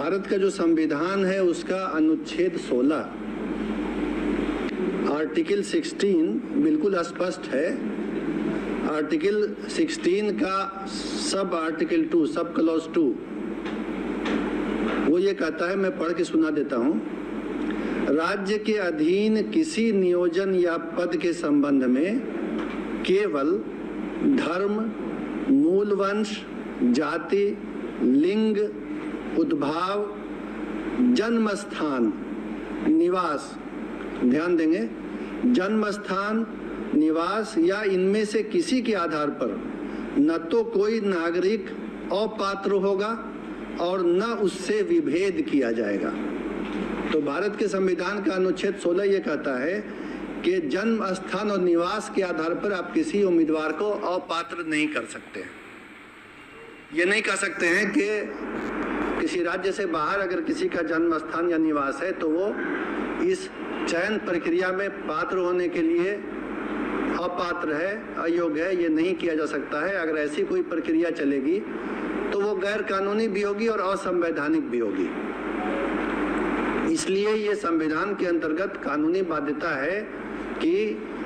भारत का जो संविधान है उसका अनुच्छेद 16 आर्टिकल 16 बिल्कुल स्पष्ट है। आर्टिकल 16 का सब आर्टिकल 2 सब क्लॉज 2 वो ये कहता है, मैं पढ़ के सुना देता हूँ। राज्य के अधीन किसी नियोजन या पद के संबंध में केवल धर्म, मूल वंश, जाति, लिंग, उद्भाव, जन्म स्थान, निवास, ध्यान देंगे, जन्म स्थान, निवास या इनमें से किसी के आधार पर न तो कोई नागरिक अपात्र होगा और न उससे विभेद किया जाएगा। तो भारत के संविधान का अनुच्छेद 16 ये कहता है कि जन्म स्थान और निवास के आधार पर आप किसी उम्मीदवार को अपात्र नहीं कर सकते। ये नहीं कह सकते हैं कि किसी राज्य से बाहर अगर किसी का जन्म स्थान या निवास है तो वो इस चयन प्रक्रिया में पात्र होने के लिए अपात्र है, अयोग्य है, ये नहीं किया जा सकता है। अगर ऐसी कोई प्रक्रिया चलेगी तो वो गैर कानूनी भी होगी और असंवैधानिक भी होगी। इसलिए ये संविधान के अंतर्गत कानूनी बाध्यता है कि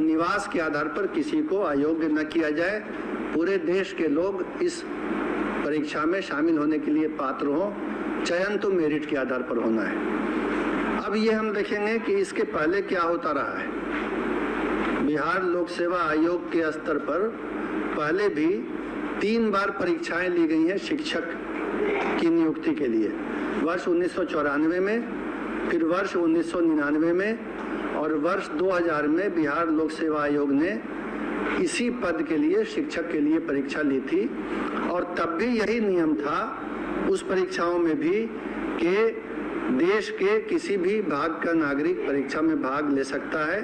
निवास के आधार पर किसी को अयोग्य न किया जाए। पूरे देश के लोग इस परीक्षा में शामिल होने के लिए पात्र हों। चयन तो मेरिट के आधार पर होना है। अब ये हम देखेंगे कि इसके पहले क्या होता रहा है। बिहार लोक सेवा आयोग के स्तर पर पहले भी 3 बार परीक्षाएं ली गई हैं शिक्षक की नियुक्ति के लिए। वर्ष 1994 में, फिर वर्ष 1999 में और वर्ष 2000 में बिहार लोक सेवा आयोग ने इसी पद के लिए, शिक्षक के लिए परीक्षा ली थी। और तब भी यही नियम था उस परीक्षाओं में भी कि देश के किसी भी भाग का नागरिक परीक्षा में भाग ले सकता है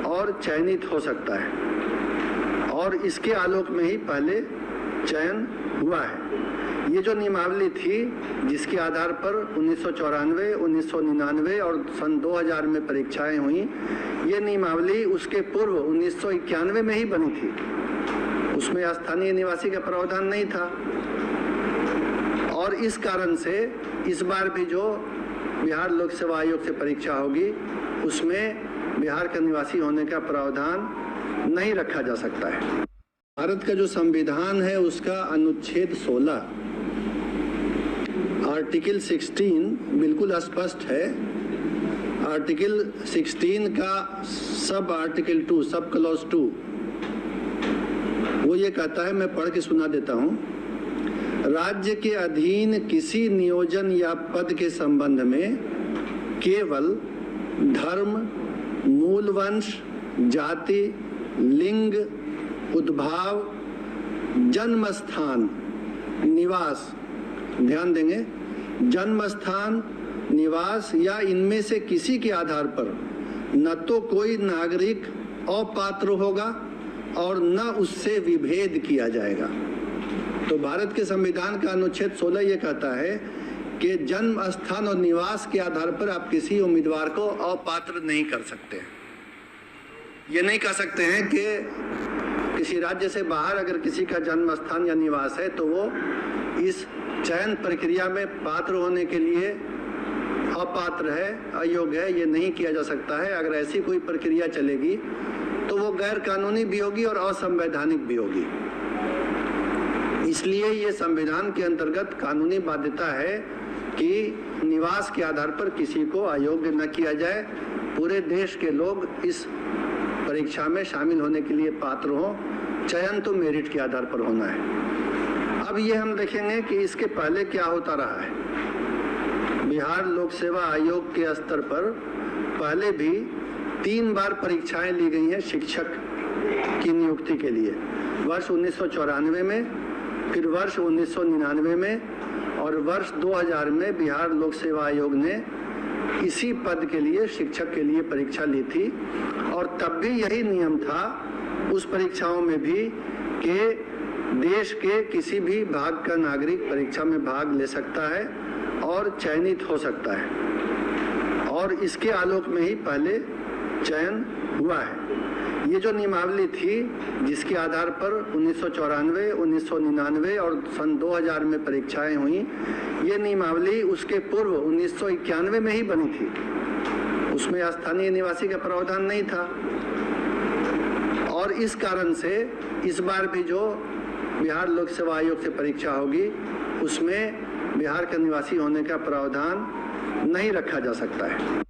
और चयनित हो सकता है। और इसके आलोक में ही पहले चयन हुआ है। ये जो नियमावली थी जिसके आधार पर 1994, 1999 और सन 2000 में परीक्षाएं हुई, ये नियमावली उसके पूर्व 1991 में ही बनी थी। उसमें स्थानीय निवासी का प्रावधान नहीं था। और इस कारण से इस बार भी जो बिहार लोक सेवा आयोग से परीक्षा होगी उसमें बिहार का निवासी होने का प्रावधान नहीं रखा जा सकता है। भारत का जो संविधान है उसका अनुच्छेद 16 आर्टिकल 16 बिल्कुल स्पष्ट है। आर्टिकल 16 का सब आर्टिकल 2 सब क्लॉज 2 वो ये कहता है, मैं पढ़ के सुना देता हूँ। राज्य के अधीन किसी नियोजन या पद के संबंध में केवल धर्म, मूल वंश, जाति, लिंग, उद्भाव, जन्म स्थान, निवास, ध्यान देंगे, जन्म स्थान, निवास या इनमें से किसी के आधार पर न तो कोई नागरिक अपात्र होगा और न उससे विभेद किया जाएगा। तो भारत के संविधान का अनुच्छेद 16 ये कहता है कि जन्म स्थान और निवास के आधार पर आप किसी उम्मीदवार को अपात्र नहीं कर सकते। ये नहीं कह सकते हैं कि किसी राज्य से बाहर अगर किसी का जन्म स्थान या निवास है तो वो इस चयन प्रक्रिया में पात्र होने के लिए अपात्र है, अयोग्य है, ये नहीं किया जा सकता है। अगर ऐसी कोई प्रक्रिया चलेगी तो वो गैर कानूनी भी होगी और असंवैधानिक भी होगी। इसलिए ये संविधान के अंतर्गत कानूनी बाध्यता है कि निवास के आधार पर किसी को अयोग्य न किया जाए। पूरे देश के लोग इस परीक्षा में शामिल होने के लिए पात्र हों। चयन तो मेरिट के आधार पर होना है। अब ये हम देखेंगे कि इसके पहले क्या होता रहा है। बिहार लोक सेवा आयोग के स्तर पर पहले भी 3 बार परीक्षाएं ली गई हैं शिक्षक की नियुक्ति के लिए। वर्ष 1994 में, फिर वर्ष 1999 में और वर्ष 2000 में बिहार लोक सेवा आयोग ने इसी पद के लिए, शिक्षक के लिए परीक्षा ली थी। और तब भी यही नियम था उस परीक्षाओं में भी कि देश के किसी भी भाग का नागरिक परीक्षा में भाग ले सकता है और चयनित हो सकता है। और इसके आलोक में ही पहले चयन हुआ है। ये जो नियमावली थी जिसके आधार पर 1994, 1999 और सन 2000 में परीक्षाएं हुई, ये नियमावली उसके पूर्व 1991 में ही बनी थी। उसमें स्थानीय निवासी का प्रावधान नहीं था और इस कारण से इस बार भी जो बिहार लोक सेवा आयोग से परीक्षा होगी उसमें बिहार का निवासी होने का प्रावधान नहीं रखा जा सकता है।